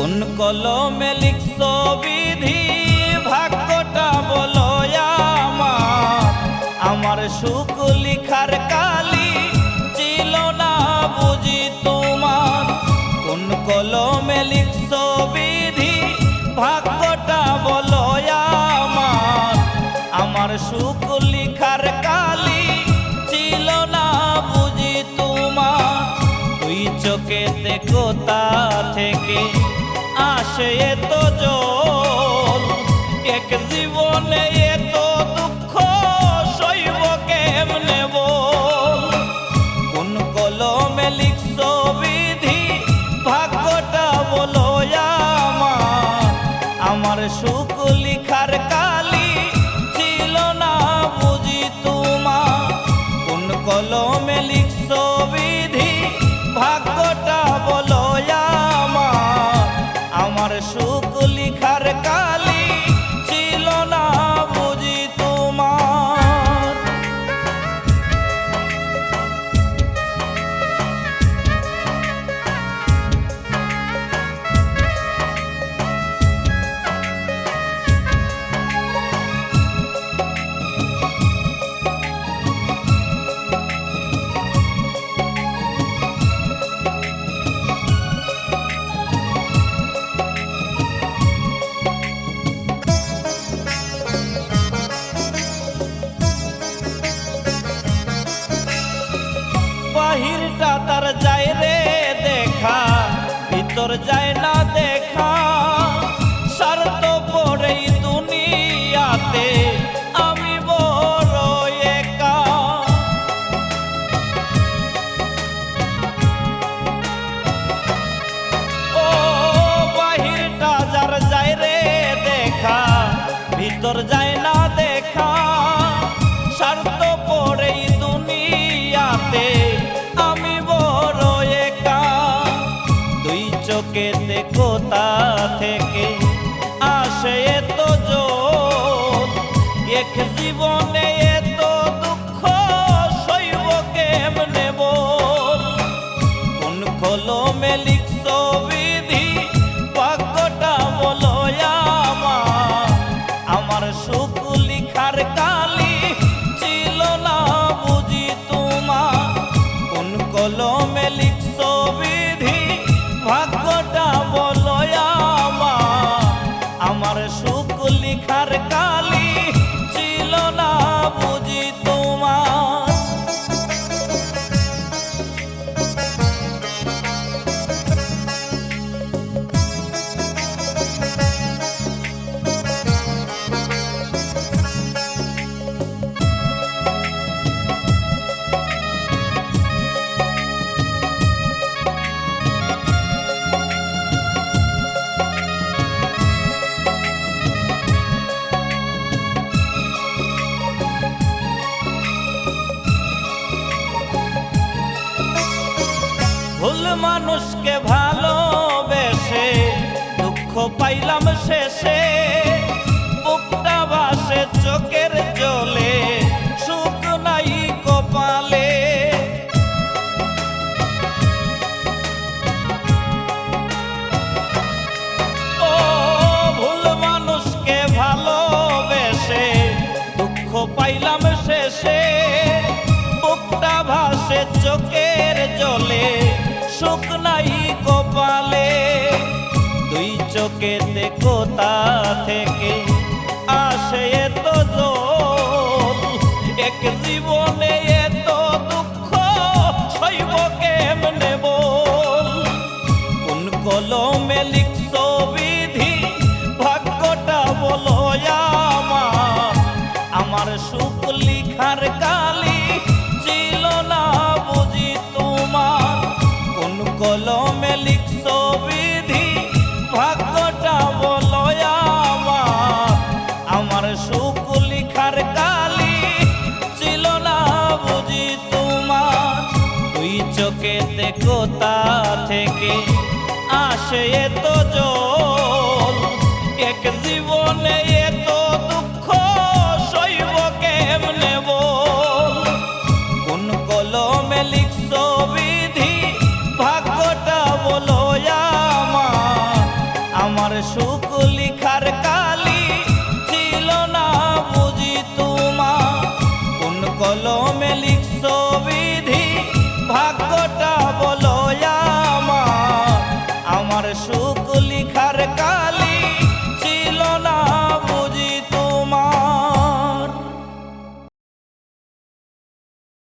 কোন কলমে লিখছ বিধি ভাগ্যটা বলো আমার সুখ লিখার কালি ছিল না বুঝি তোমার। কোন কলমে লিখছ বিধি ভাগ্যটা বলো আমার সুখ লিখার কালি ছিল না বুঝি তোমার। তুই চোখেতে কোথা থেকে আসে এত জল, এক জীবনে এত দুঃখ সইব কেমনে বল। কোন কলমে লিখছ বিধি ভাগ্যটা বলো আমার সুখ লিখার কালি ছিল না বুঝি তোমার। কোন কলমে লিখছ বিধি ভাগ্যটা বলো আমার সুখ লিখার কালি ছিল না বুঝি তোমার। বাহিরটা তার যায় রে দেখা, ভিতর যায় না দেখা। স্বার্থ পড়েই দুনিয়াতে আমি বড় একা। ও বাহিরটা যার যায় রে দেখা, ভিতর যায় না দেখা। স্বার্থ পড়েই দুনিয়াতে আমি বড় একা। দুই চোখেতে কোথা থেকে আসে এত জল, এক জীবনে এত দুঃখ সইব কেমনে বল। কোন কলমে লিখছ বিধি ভাগ্যটা বলো আমার সুখ লিখার কালি ছিল না বুঝি তোমার। কোন কলমে লিখছ বিধি ভাগ্যটা বলো আমার সুখ লিখার কালি ছিল না বুঝি তোমার। ভুল মানুষকে ভালোবেসে দুঃখ পাইলাম শেষে। বুকটা ভাসে চোখের জলে, সুখ নাই কপালে। ও ভুল মানুষকে ভালোবেসে দুঃখ পাইলাম শেষে। বুকটা ভাসে চোখের জলে, সুখ নাই কপালে। দুই চোখেতে কোথা থেকে আসে এত জল, এক জীবনে এত দুঃখ সইব কেমনে বল। কোন কলমে লিখছ বিধি ভাগ্যটা বলো আমার সুখ লিখার কালি ছিল না বুঝি তোমার। কোন কলমে লিখছ বিধি ভাগ্যটা বলো আমার সুখ লিখার কালি ছিল না বুঝি তোমার। তুই চোখেতে কোথা থেকে আসে এত জল, এক জীবনে এত